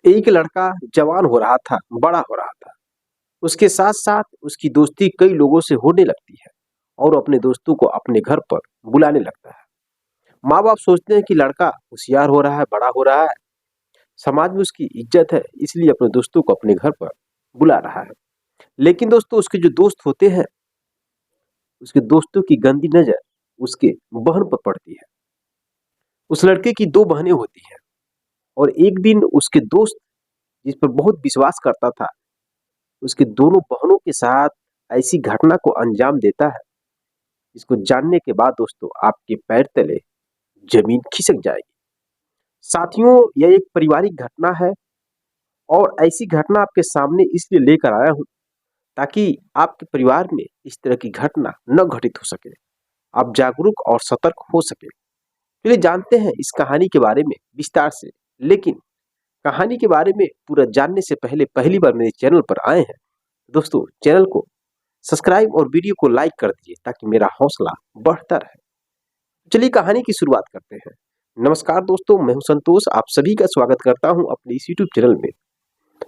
एक लड़का जवान हो रहा था, बड़ा हो रहा था। उसके साथ-साथ उसकी दोस्ती कई लोगों से होने लगती है और अपने दोस्तों को अपने घर पर बुलाने लगता है। माँ-बाप सोचते हैं कि लड़का होशियार हो रहा है, बड़ा हो रहा है, समाज में उसकी इज्जत है, इसलिए अपने दोस्तों को अपने घर पर बुला रहा है। लेकिन दोस्तों उसके जो दोस्त होते हैं, उसके दोस्तों की गंदी नज़र उसके बहन पर पड़ती है। उस लड़के की 2 बहनें होती हैं और एक दिन उसके दोस्त जिस पर बहुत विश्वास करता था, उसकी दोनों बहनों के साथ ऐसी घटना को अंजाम देता है, जिसको जानने के बाद दोस्तों आपके पैर तले जमीन खिसक जाएगी। साथियों, यह एक पारिवारिक घटना है और ऐसी घटना आपके सामने इसलिए लेकर आया हूँ ताकि आपके परिवार में इस तरह की घटना न घटित हो सके, आप जागरूक और सतर्क हो सके। चलिए जानते हैं इस कहानी के बारे में विस्तार से। लेकिन कहानी के बारे में पूरा जानने से पहले पहली बार मेरे चैनल पर आए हैं, दोस्तों चैनल को सब्सक्राइब और वीडियो को लाइक कर दीजिए ताकि मेरा हौसला बढ़ता रहे। चलिए कहानी की शुरुआत करते हैं। नमस्कार दोस्तों, मैं हूं संतोष, आप सभी का स्वागत करता हूं अपने इस यूट्यूब चैनल में।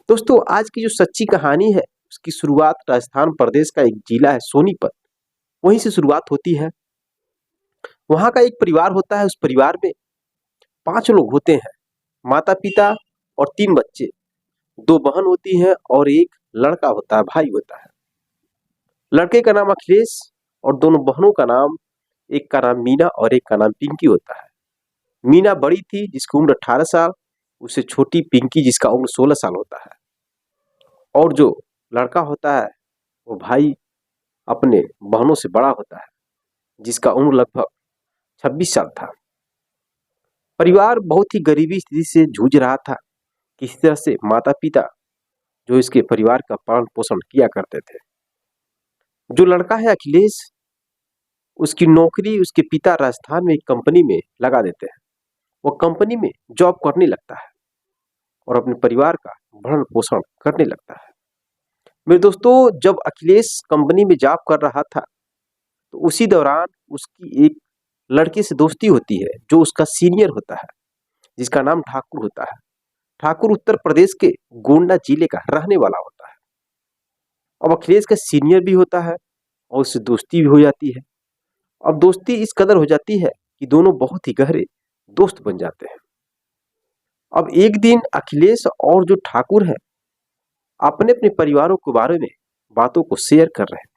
दोस्तों आज की जो सच्ची कहानी है उसकी शुरुआत राजस्थान प्रदेश का एक जिला है सोनीपत, वहीं से शुरुआत होती है। वहां का एक परिवार होता है, उस परिवार में 5 लोग होते हैं, माता पिता और 3 बच्चे, 2 बहन होती हैं और एक लड़का होता है, भाई होता है। लड़के का नाम अखिलेश और दोनों बहनों का नाम, एक का नाम मीना और एक का नाम पिंकी होता है। मीना बड़ी थी जिसकी उम्र 18 साल, उससे छोटी पिंकी जिसका उम्र 16 साल होता है। और जो लड़का होता है वो भाई अपने बहनों से बड़ा होता है, जिसका उम्र लगभग 26 साल था। परिवार बहुत ही गरीबी स्थिति से जूझ रहा था। किसी तरह से माता पिता जो इसके परिवार का पालन पोषण किया करते थे। जो लड़का है अखिलेश, उसकी नौकरी उसके पिता राजस्थान में एक कंपनी में लगा देते हैं। वो कंपनी में जॉब करने लगता है और अपने परिवार का भरण पोषण करने लगता है। मेरे दोस्तों, जब अखिलेश कंपनी में जॉब कर रहा था तो उसी दौरान उसकी एक लड़के से दोस्ती होती है जो उसका सीनियर होता है, जिसका नाम ठाकुर होता है। ठाकुर उत्तर प्रदेश के गोंडा जिले का रहने वाला होता है। अब अखिलेश का सीनियर भी होता है और उससे दोस्ती भी हो जाती है। अब दोस्ती इस कदर हो जाती है कि दोनों बहुत ही गहरे दोस्त बन जाते हैं। अब एक दिन अखिलेश और जो ठाकुर है अपने अपने परिवारों के बारे में बातों को शेयर कर रहे हैं।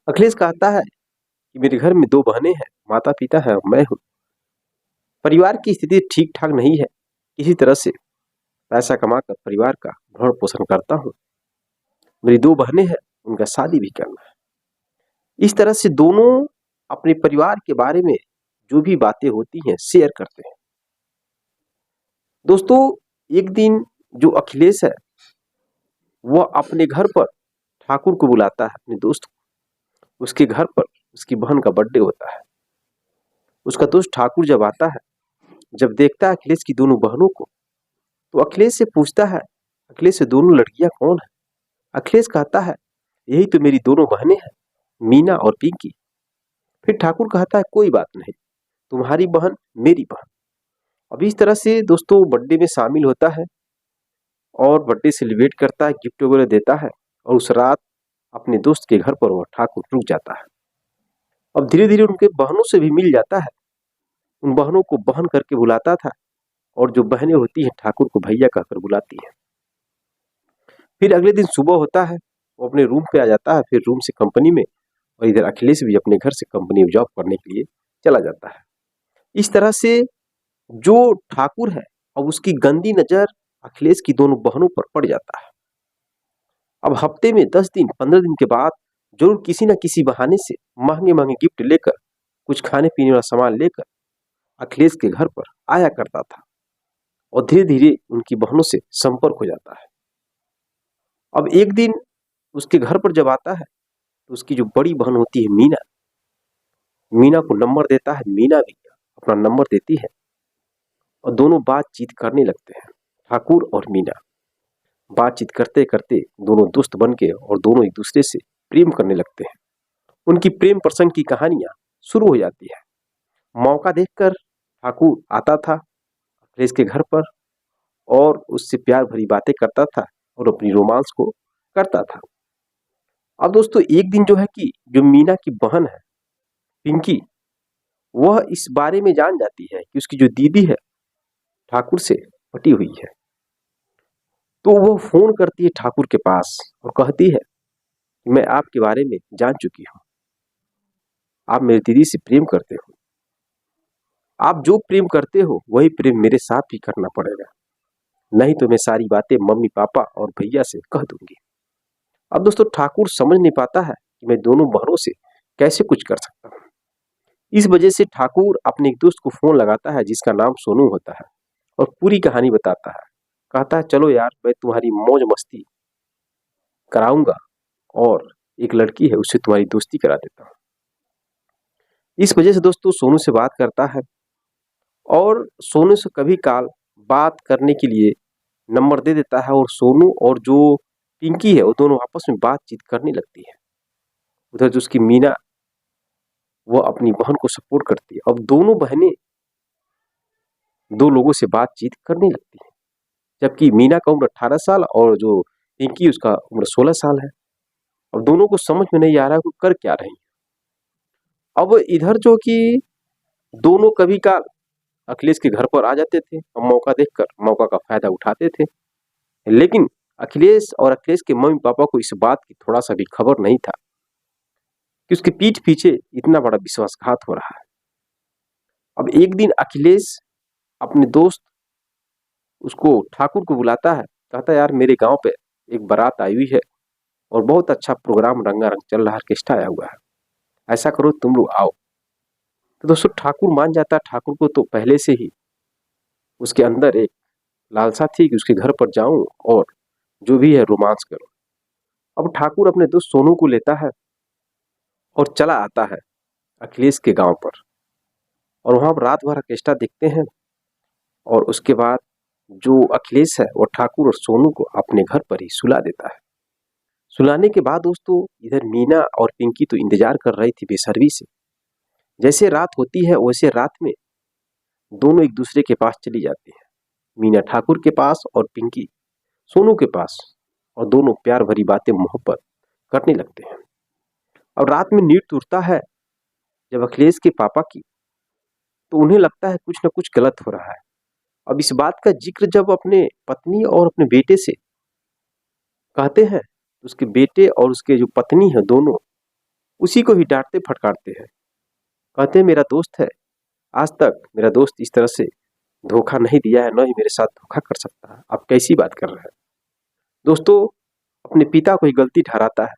अखिलेश कहता है कि मेरे घर में 2 बहनें हैं, माता पिता है और मैं हूँ। परिवार की स्थिति ठीक ठाक नहीं है, किसी तरह से पैसा कमाकर परिवार का भरण पोषण करता हूँ। मेरी 2 बहनें हैं, उनका शादी भी करना है। इस तरह से दोनों अपने परिवार के बारे में जो भी बातें होती हैं शेयर करते हैं। दोस्तों एक दिन जो अखिलेश है वह अपने घर पर ठाकुर को बुलाता है, अपने दोस्त को। उसके घर पर उसकी बहन का बर्थडे होता है। उसका दोस्त ठाकुर जब आता है, जब देखता है अखिलेश की दोनों बहनों को, तो अखिलेश से पूछता है, अखिलेश से दोनों लड़कियां कौन है? अखिलेश कहता है यही तो मेरी दोनों बहनें हैं, मीना और पिंकी। फिर ठाकुर कहता है कोई बात नहीं, तुम्हारी बहन मेरी बहन। अब इस तरह से दोस्तों बर्थडे में शामिल होता है और बर्थडे सेलिब्रेट करता है, गिफ्ट वगैरह देता है और उस रात अपने दोस्त के घर पर वह ठाकुर रुक जाता है। अब धीरे धीरे उनके बहनों से भी मिल जाता है, उन बहनों को बहन करके बुलाता था और जो बहनें होती हैं ठाकुर को भैया कहकर बुलाती हैं। फिर अगले दिन सुबह होता है, वो अपने रूम पे आ जाता है, फिर रूम से कंपनी में, और इधर अखिलेश भी अपने घर से कंपनी में जॉब करने के लिए चला जाता है। इस तरह से जो ठाकुर है अब उसकी गंदी नजर अखिलेश की दोनों बहनों पर पड़ जाता है। अब हफ्ते में 10 दिन 15 दिन के बाद जरूर किसी न किसी बहाने से महंगे महंगे गिफ्ट लेकर, कुछ खाने पीने वाला सामान लेकर अखिलेश के घर पर आया करता था और धीरे धीरे उनकी बहनों से संपर्क हो जाता है। अब एक दिन उसके घर पर जब आता है तो उसकी जो बड़ी बहन होती है मीना, मीना को नंबर देता है। मीना भी अपना नंबर देती है और दोनों बातचीत करने लगते हैं। ठाकुर और मीना बातचीत करते करते दोनों दोस्त बन के और दोनों एक दूसरे से प्रेम करने लगते हैं। उनकी प्रेम प्रसंग की कहानियां शुरू हो जाती है। मौका देखकर ठाकुर आता था अखिलेश के घर पर और उससे प्यार भरी बातें करता था और अपनी रोमांस को करता था। अब दोस्तों एक दिन जो है कि जो मीना की बहन है पिंकी, वह इस बारे में जान जाती है कि उसकी जो दीदी है ठाकुर से पटी हुई है। तो वो फोन करती है ठाकुर के पास और कहती है कि मैं आपके बारे में जान चुकी हूँ, आप मेरी दीदी से प्रेम करते हो, आप जो प्रेम करते हो वही प्रेम मेरे साथ भी करना पड़ेगा, नहीं तो मैं सारी बातें मम्मी पापा और भैया से कह दूंगी। अब दोस्तों ठाकुर समझ नहीं पाता है कि मैं दोनों बहनों से कैसे कुछ कर सकता हूँ। इस वजह से ठाकुर अपने एक दोस्त को फोन लगाता है जिसका नाम सोनू होता है और पूरी कहानी बताता है। कहता है चलो यार मैं तुम्हारी मौज मस्ती कराऊंगा और एक लड़की है उससे तुम्हारी दोस्ती करा देता हूँ। इस वजह से दोस्तों सोनू से बात करता है और सोनू से कभी काल बात करने के लिए नंबर दे देता है और सोनू और जो पिंकी है वो दोनों आपस में बातचीत करने लगती है। उधर जो उसकी मीना वो अपनी बहन को सपोर्ट करती है। अब दोनों बहनें दो लोगों से बातचीत करने लगती है, जबकि मीना का उम्र 18 साल और जो पिंकी उसका उम्र 16 साल है। अब दोनों को समझ में नहीं आ रहा है वो कर क्या रही है। अब इधर जो कि दोनों कभी का अखिलेश के घर पर आ जाते थे और मौका देखकर मौका का फायदा उठाते थे, लेकिन अखिलेश और अखिलेश के मम्मी पापा को इस बात की थोड़ा सा भी खबर नहीं था कि उसके पीठ पीछे इतना बड़ा विश्वासघात हो रहा है। अब एक दिन अखिलेश अपने दोस्त उसको ठाकुर को बुलाता है, कहता है यार मेरे गांव पे एक बारात आई हुई है और बहुत अच्छा प्रोग्राम रंगारंग चल रहा है, ऑर्केस्ट्रा आया हुआ है, ऐसा करो तुम लोग आओ। तो दोस्तों ठाकुर मान जाता है। ठाकुर को तो पहले से ही उसके अंदर एक लालसा थी कि उसके घर पर जाऊं और जो भी है रोमांस करूं। अब ठाकुर अपने दोस्त सोनू को लेता है और चला आता है अखिलेश के गांव पर और वहां पर रात भर ऑर्केस्ट्रा देखते हैं और उसके बाद जो अखिलेश है वो ठाकुर और सोनू को अपने घर पर ही सुला देता है। सुलाने के बाद दोस्तों इधर मीना और पिंकी तो इंतजार कर रही थी बेसब्री से। जैसे रात होती है वैसे रात में दोनों एक दूसरे के पास चली जाती है, मीना ठाकुर के पास और पिंकी सोनू के पास, और दोनों प्यार भरी बातें मोहब्बत करने लगते हैं। अब रात में नींद टूटता है जब अखिलेश के पापा की, तो उन्हें लगता है कुछ न कुछ गलत हो रहा है। अब इस बात का जिक्र जब अपने पत्नी और अपने बेटे से कहते हैं तो उसके बेटे और उसके जो पत्नी है दोनों उसी को ही डांटते फटकारते हैं। कहते हैं मेरा दोस्त है, आज तक मेरा दोस्त इस तरह से धोखा नहीं दिया है, न ही मेरे साथ धोखा कर सकता है, आप कैसी बात कर रहे हैं। दोस्तों अपने पिता को ही गलती ठहराता है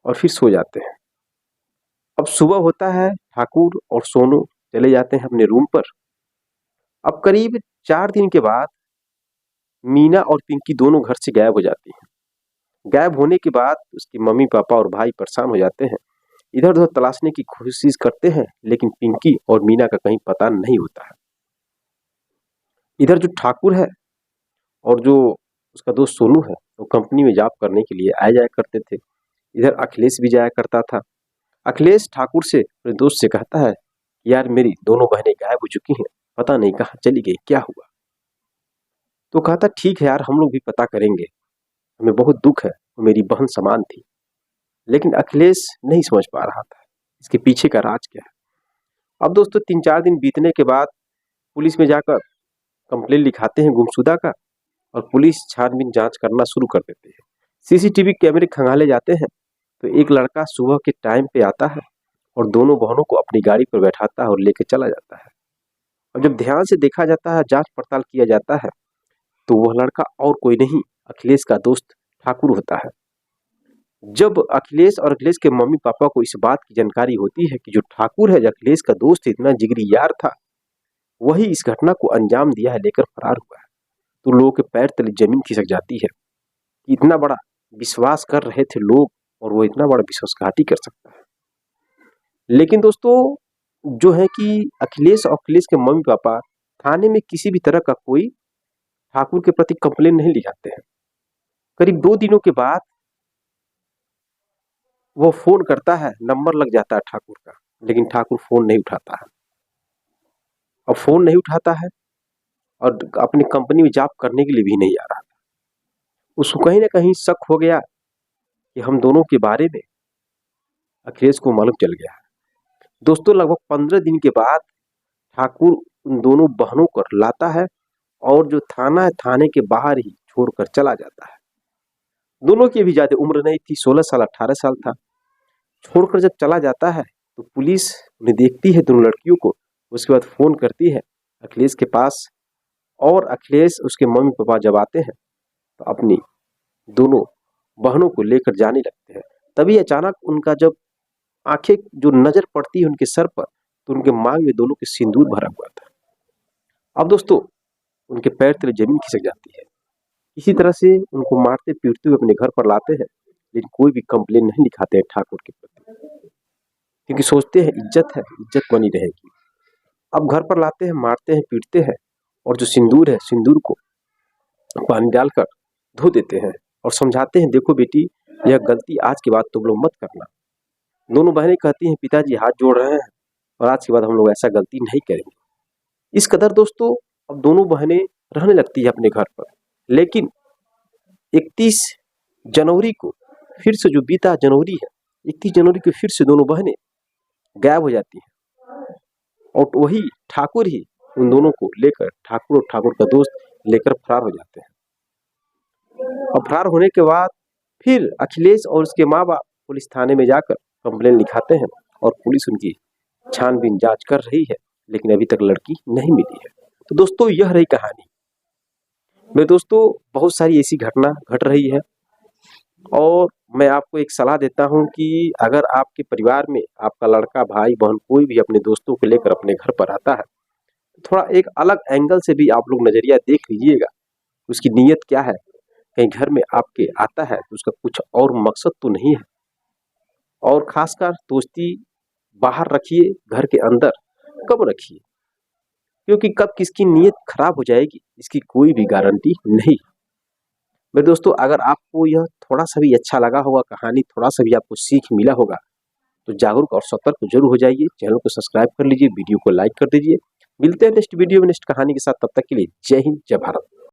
और फिर सो जाते हैं। अब सुबह होता है, ठाकुर और सोनू चले जाते हैं अपने रूम पर। अब करीब 4 दिन के बाद मीना और पिंकी दोनों घर से गायब हो जाती हैं। गायब होने के बाद उसकी मम्मी पापा और भाई परेशान हो जाते हैं, इधर उधर तलाशने की कोशिश करते हैं, लेकिन पिंकी और मीना का कहीं पता नहीं होता है। इधर जो ठाकुर है और जो उसका दोस्त सोनू है वो कंपनी में जॉब करने के लिए आया जाया करते थे। इधर अखिलेश भी जाया करता था। अखिलेश ठाकुर से अपने दोस्त से कहता है यार मेरी दोनों बहनें गायब हो चुकी हैं, पता नहीं कहाँ चली गई, क्या हुआ। तो कहता ठीक है यार हम लोग भी पता करेंगे, हमें बहुत दुख है, वो मेरी बहन समान थी। लेकिन अखिलेश नहीं समझ पा रहा था इसके पीछे का राज क्या है। अब दोस्तों 3-4 दिन बीतने के बाद पुलिस में जाकर कंप्लेन लिखाते हैं गुमशुदा का और पुलिस छानबीन जांच करना शुरू कर देते हैं। सीसीटीवी कैमरे खंगाले जाते हैं तो एक लड़का सुबह के टाइम पे आता है और दोनों बहनों को अपनी गाड़ी पर बैठाता है और लेके चला जाता है। अब जब ध्यान से देखा जाता है, जांच पड़ताल किया जाता है, तो वह लड़का और कोई नहीं अखिलेश का दोस्त ठाकुर होता है। जब अखिलेश और अखिलेश के मम्मी पापा को इस बात की जानकारी होती है कि जो ठाकुर है जो अखिलेश का दोस्त इतना जिगरी यार था, वही इस घटना को अंजाम दिया है, लेकर फरार हुआ है, तो लोगों के पैर तले जमीन खिसक जाती है कि इतना बड़ा विश्वास कर रहे थे लोग और वो इतना बड़ा विश्वासघाती कर सकता है। लेकिन दोस्तों जो है कि अखिलेश और अखिलेश के मम्मी पापा थाने में किसी भी तरह का कोई ठाकुर के प्रति कंप्लेन नहीं लिखाते हैं। करीब 2 दिनों के बाद वो फोन करता है, नंबर लग जाता है ठाकुर का, लेकिन ठाकुर फोन नहीं उठाता है। अब फोन नहीं उठाता है और अपनी कंपनी में जॉब करने के लिए भी नहीं आ रहा था। उसको कहीं ना कहीं शक हो गया कि हम दोनों के बारे में अखिलेश को मालूम चल गया। दोस्तों, लगभग 15 दिन के बाद ठाकुर उन दोनों बहनों को लाता है और जो थाना है, थाने के बाहर ही छोड़कर चला जाता है। दोनों की भी ज्यादा उम्र नहीं थी, 16 साल 18 साल था। छोड़कर जब चला जाता है तो पुलिस उन्हें देखती है, दोनों लड़कियों को। उसके बाद फोन करती है अखिलेश के पास, और अखिलेश उसके मम्मी पापा जब आते हैं तो अपनी दोनों बहनों को लेकर जाने लगते हैं। तभी अचानक उनका जब आंखें जो नजर पड़ती है उनके सर पर, तो उनके मांग में दोनों के सिंदूर भरा हुआ था। अब दोस्तों, उनके पैर तले जमीन खिसक जाती है। इसी तरह से उनको मारते पीटते हुए अपने घर पर लाते हैं, लेकिन कोई भी कंप्लेन नहीं लिखाते हैं ठाकुर के प्रति, क्योंकि सोचते हैं इज्जत है, इज्जत बनी रहेगी। अब घर पर लाते हैं, मारते हैं, पीटते हैं, और जो सिंदूर है, सिंदूर को पानी डालकर धो देते हैं और समझाते हैं, देखो बेटी, यह गलती आज के बाद तुम लोग मत करना। दोनों बहनें कहती हैं, पिताजी हाथ जोड़ रहे हैं और आज के बाद हम लोग ऐसा गलती नहीं करेंगे। इस कदर दोस्तों अब दोनों बहनें रहने लगती है अपने घर पर। लेकिन 31 जनवरी को फिर से, जो बीता जनवरी है, 31 जनवरी को फिर से दोनों बहनें गायब हो जाती हैं, और वही ठाकुर ही उन दोनों को लेकर, ठाकुर और ठाकुर का दोस्त लेकर फरार हो जाते हैं। और फरार होने के बाद फिर अखिलेश और उसके माँ बाप पुलिस थाने में जाकर कंप्लेन लिखाते हैं, और पुलिस उनकी छानबीन जांच कर रही है, लेकिन अभी तक लड़की नहीं मिली है। तो दोस्तों, यह रही कहानी। मेरे दोस्तों, बहुत सारी ऐसी घटना घट रही है, और मैं आपको एक सलाह देता हूं कि अगर आपके परिवार में आपका लड़का, भाई, बहन, कोई भी अपने दोस्तों को लेकर अपने घर पर आता है, तो थोड़ा एक अलग एंगल से भी आप लोग नजरिया देख लीजिएगा, उसकी नीयत क्या है। कहीं घर में आपके आता है तो उसका कुछ और मकसद तो नहीं है। और खासकर दोस्ती बाहर रखिए, घर के अंदर कम रखिए, क्योंकि कब किसकी नीयत खराब हो जाएगी इसकी कोई भी गारंटी नहीं। मेरे दोस्तों, अगर आपको यह थोड़ा सा भी अच्छा लगा होगा, कहानी थोड़ा सा भी आपको सीख मिला होगा, तो जागरूक और सतर्क जरूर हो जाइए। चैनल को सब्सक्राइब कर लीजिए, वीडियो को लाइक कर दीजिए। मिलते हैं नेक्स्ट वीडियो में नेक्स्ट कहानी के साथ। तब तक के लिए जय हिंद, जय भारत।